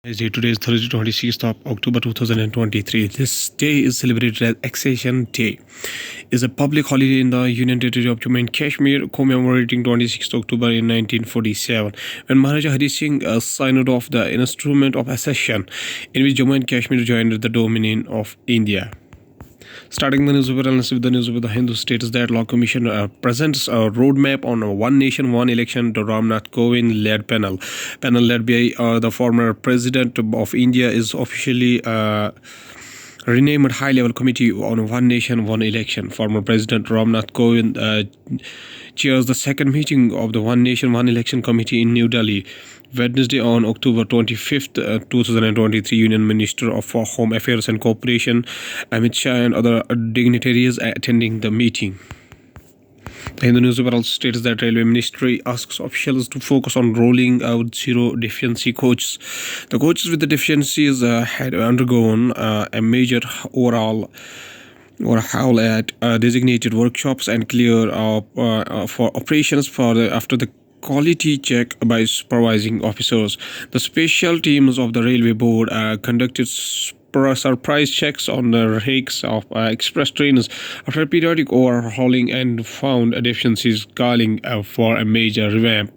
Today is Thursday, 26th of October 2023. This day is celebrated as Accession Day. It's a public holiday in the Union Territory of Jammu and Kashmir, commemorating 26th October in 1947, when Maharaja Hari Singh signed off the instrument of accession, in which Jammu and Kashmir joined the Dominion of India. Starting the newspaper analysis with the newspaper The Hindu states that Law Commission presents a roadmap on a one nation, one election to Ramnath Kovind-led panel. Panel led by the former President of India is officially renamed High-Level Committee on One Nation, One Election. Former President Ramnath Kovind chairs the second meeting of the One Nation, One Election Committee in New Delhi. Wednesday on October 25th, 2023, Union Minister for Home Affairs and Cooperation, Amit Shah, and other dignitaries attending the meeting. The Hindu newspaper also states that Railway Ministry asks officials to focus on rolling out zero deficiency coaches. The coaches with the deficiencies had undergone a major overhaul at designated workshops and clear for operations after the quality check by supervising officers. The special teams of the Railway Board conducted surprise checks on the rakes of express trains after periodic overhauling and found deficiencies, calling for a major revamp.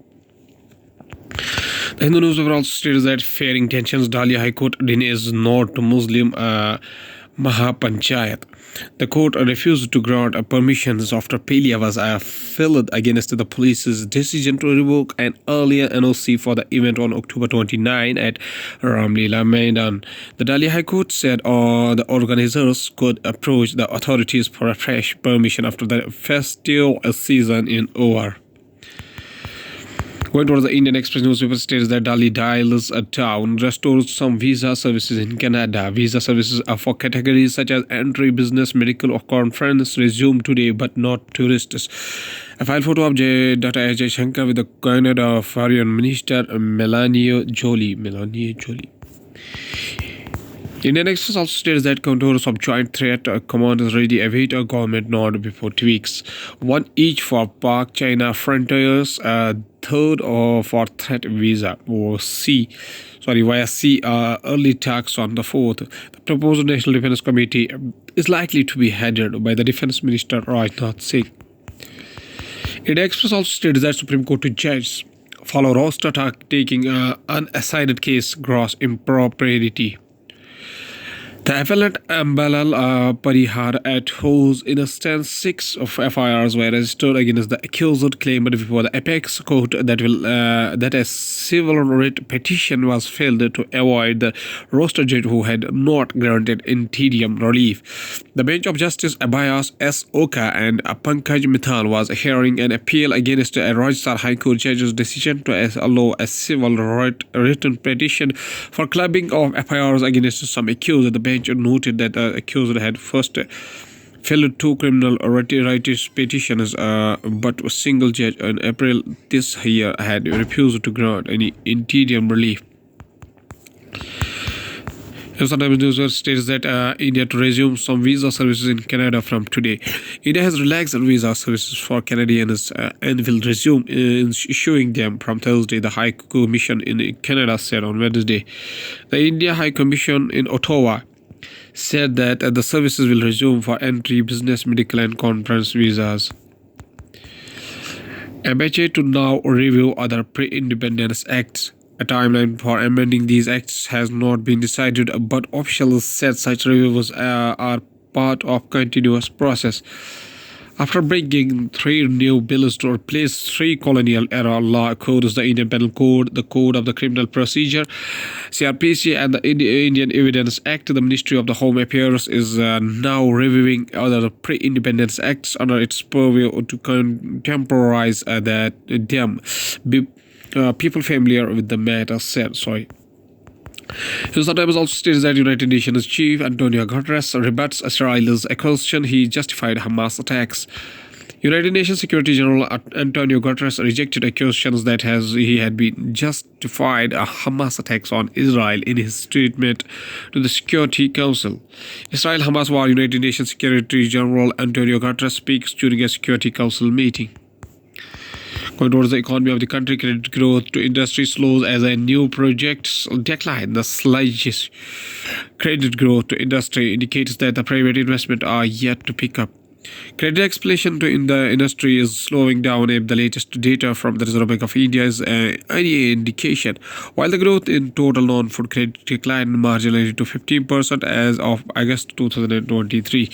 The Hindu newspaper also states that fearing tensions, Delhi High Court denies nod to Muslim Mahapanchayat. The court refused to grant permissions after Pelia was filed against the police's decision to revoke an earlier NOC for the event on October 29 at Ramlila Maidan. The Delhi High Court said the organizers could approach the authorities for a fresh permission after the festive season is over. Going towards the Indian Express newspaper states that Delhi dials town restores some visa services in Canada. Visa services are for categories such as entry, business, medical, or conference resume today, but not tourists. A file photo of Dr. Ajay Shankar with the Canada Foreign Minister Melanie Jolie. Indian Express also states that contours of joint threat commanders ready await a government nod before tweaks. One each for Pak China frontiers, third or for threat visa via sea, early talks on the 4th. The proposed National Defence Committee is likely to be headed by the Defence Minister Rajnath Singh. Indian Express also states that Supreme Court judges follow roster taking unassigned case gross impropriety. The appellant Ambalal Parihar, at whose instance 6 of FIRs were registered against the accused, claimed before the apex court that a civil writ petition was filed to avoid the roster judge who had not granted interim relief. The bench of Justice Abhayas S. Oka and Pankaj Mithal was hearing an appeal against a Rajasthan High Court judge's decision to allow a civil written petition for clubbing of FIRs against some accused. The bench noted that the accused had first filed 2 criminal rights petitions, but a single judge in April this year had refused to grant any interim relief. Sometimes news states that India to resume some visa services in Canada from today. India has relaxed visa services for Canadians and will resume issuing them from Thursday, the High Commission in Canada said on Wednesday. The India High Commission in Ottawa said that the services will resume for entry, business, medical, and conference visas. MHA to now review other pre-independence acts. A timeline for amending these acts has not been decided, but officials said such reviews are part of continuous process. After bringing 3 new bills to replace 3 colonial-era law codes, the Indian Penal Code, the Code of the Criminal Procedure, CRPC, and the Indian Evidence Act, the Ministry of the Home Affairs is now reviewing other pre-independence acts under its purview to contemporize them. People familiar with the matter said. The Times also states that United Nations Chief Antonio Guterres rebuts Israel's accusation he justified Hamas attacks. United Nations Security General Antonio Guterres rejected accusations that he had been justified Hamas attacks on Israel in his statement to the Security Council. Israel-Hamas war. United Nations Secretary General Antonio Guterres speaks during a Security Council meeting. Going towards the economy of the country, credit growth to industry slows as a new projects decline. The sluggish credit growth to industry indicates that the private investment are yet to pick up. Credit expansion in the industry is slowing down if the latest data from the Reserve Bank of India is any indication. While the growth in total non-food credit declined marginally to 15% as of August 2023,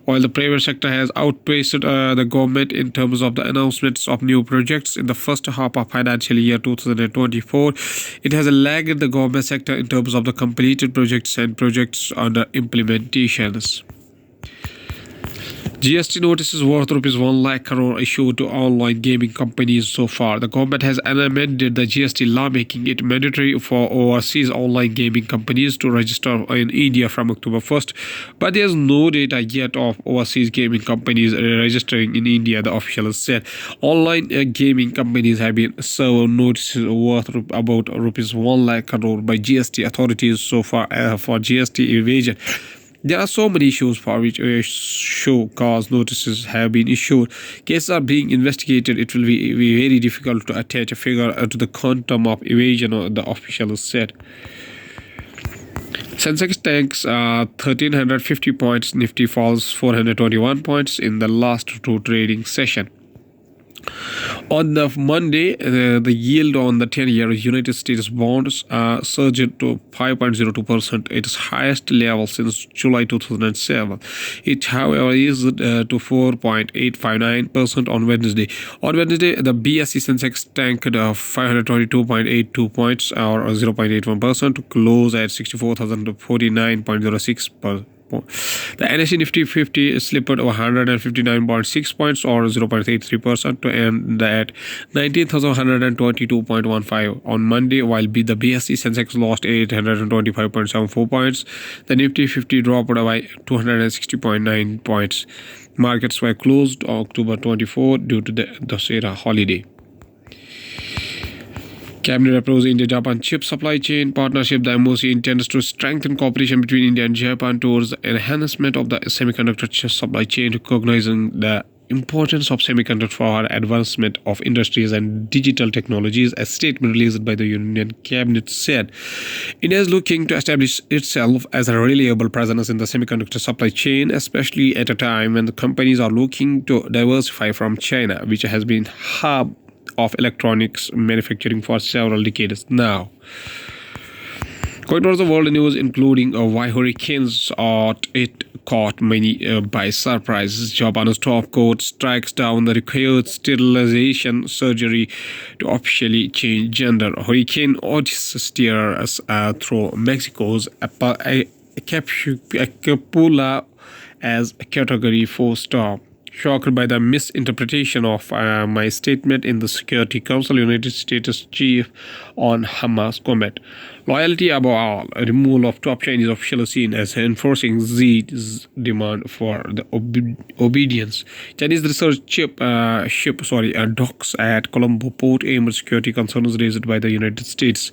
while the private sector has outpaced the government in terms of the announcements of new projects in the first half of financial year 2024, it has lagged the government sector in terms of the completed projects and projects under implementations. GST notices worth rupees 1 lakh crore issued to online gaming companies so far. The government has amended the GST law, making it mandatory for overseas online gaming companies to register in India from October 1st. But there's no data yet of overseas gaming companies registering in India, the officials said. Online gaming companies have been served notices worth about rupees 1 lakh crore by GST authorities so far for GST evasion. There are so many issues for which show cause notices have been issued. Cases are being investigated. It will be very difficult to attach a figure to the quantum of evasion, the officials said. Sensex tanks 1,350 points. Nifty falls 421 points in the last two trading session. On the Monday, the yield on the 10-year United States bonds surged to 5.02%, its highest level since July 2007. It, however, is to 4.859% on Wednesday. On Wednesday, the BSE Sensex tanked 522.82 points, or 0.81%, to close at 64,049.06%. The NSE Nifty 50 slipped 159.6 points, or 0.83%, to end at 19,122.15 on Monday, while the BSE Sensex lost 825.74 points. The Nifty 50 dropped by 260.9 points. Markets were closed on October 24 due to the Dussehra holiday. Cabinet approves India-Japan chip supply chain partnership. The MOC intends to strengthen cooperation between India and Japan towards the enhancement of the semiconductor chip supply chain, recognizing the importance of semiconductor for advancement of industries and digital technologies. A statement released by the Union Cabinet said India is looking to establish itself as a reliable presence in the semiconductor supply chain, especially at a time when the companies are looking to diversify from China, which has been hub of electronics manufacturing for several decades now. Going towards the world news, including why hurricanes caught many by surprise. Japan's top court strikes down the required sterilization surgery to officially change gender. Hurricane Otis steers through Mexico's Acapulco as a Category 4 storm. Shocked by the misinterpretation of my statement in the Security Council, United States chief on Hamas comment. Loyalty above all, a removal of top Chinese officials seen as enforcing Xi's demand for the obedience. Chinese research ship docks at Colombo port amid security concerns raised by the United States.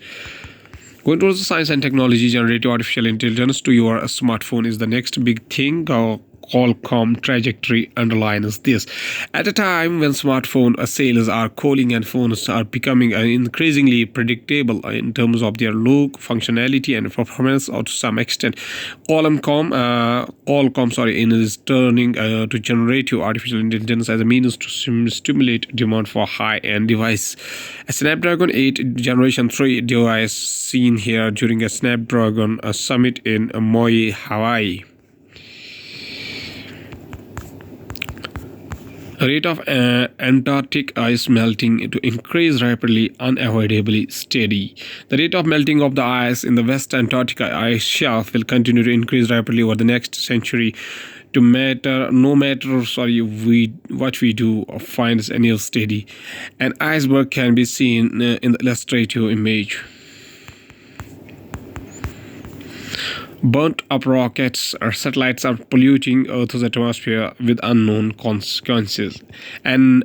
Going towards the science and technology, generative artificial intelligence to your smartphone is the next big thing. Qualcomm trajectory underlines this. At a time when smartphone sales are cooling and phones are becoming increasingly predictable in terms of their look, functionality, and performance, or to some extent, Qualcomm is turning to generative artificial intelligence as a means to stimulate demand for high-end device. A Snapdragon 8 Generation 3 device seen here during a Snapdragon summit in Maui, Hawaii. Rate of Antarctic ice melting to increase rapidly, unavoidably steady. The rate of melting of the ice in the West Antarctica ice shelf will continue to increase rapidly over the next century. No matter what we do or finds any steady. An iceberg can be seen in the illustrative image. Burnt up rockets or satellites are polluting Earth's atmosphere with unknown consequences. An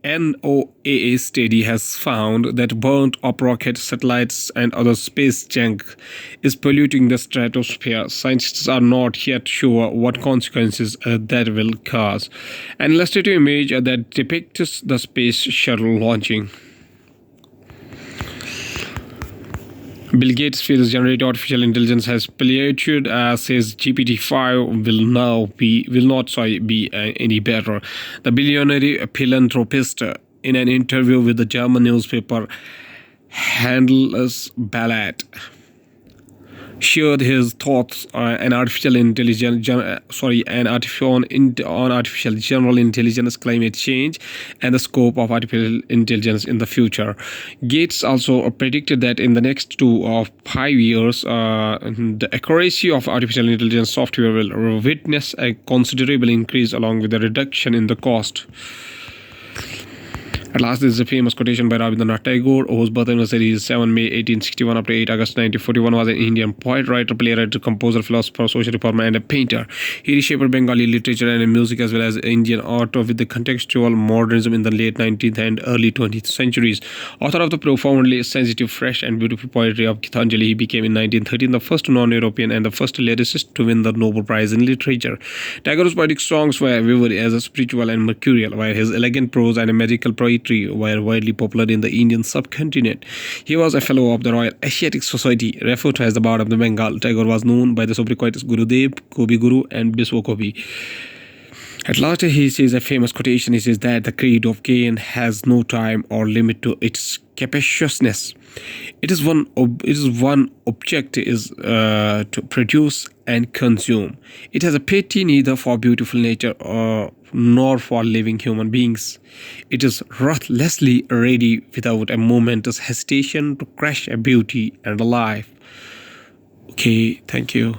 NOAA study has found that burnt-up rocket satellites and other space junk is polluting the stratosphere. Scientists are not yet sure what consequences that will cause. An illustrative image that depicts the space shuttle launching. Bill Gates feels generative artificial intelligence has plateaued, says GPT-5 will not be any better. The billionaire philanthropist, in an interview with the German newspaper Handelsblatt, shared his thoughts on artificial general intelligence, climate change, and the scope of artificial intelligence in the future. Gates also predicted that in the next 2 or 5 years, the accuracy of artificial intelligence software will witness a considerable increase along with a reduction in the cost. At last, this is a famous quotation by Rabindranath Tagore, whose birth anniversary is 7 May 1861 up to 8 August 1941, was an Indian poet, writer, playwright, composer, philosopher, social reformer, and a painter. He reshaped Bengali literature and music as well as Indian art with the contextual modernism in the late 19th and early 20th centuries. Author of the profoundly sensitive, fresh, and beautiful poetry of Gitanjali, he became in 1913 the first non-European and the first lyricist to win the Nobel Prize in Literature. Tagore's poetic songs were vivid as spiritual and mercurial, while his elegant prose and magical poetry were widely popular in the Indian subcontinent. He was a fellow of the Royal Asiatic Society, referred to as the Bard of the Bengal. Tagore was known by the sobriquets Gurudev, Kobi Guru, and Biswa Kobi. At last, he says a famous quotation. He says that the creed of gain has no time or limit to its capaciousness. It is one object is to produce and consume. It has a pity neither for beautiful nature nor for living human beings. It is ruthlessly ready without a momentous hesitation to crush a beauty and a life. Okay, thank you.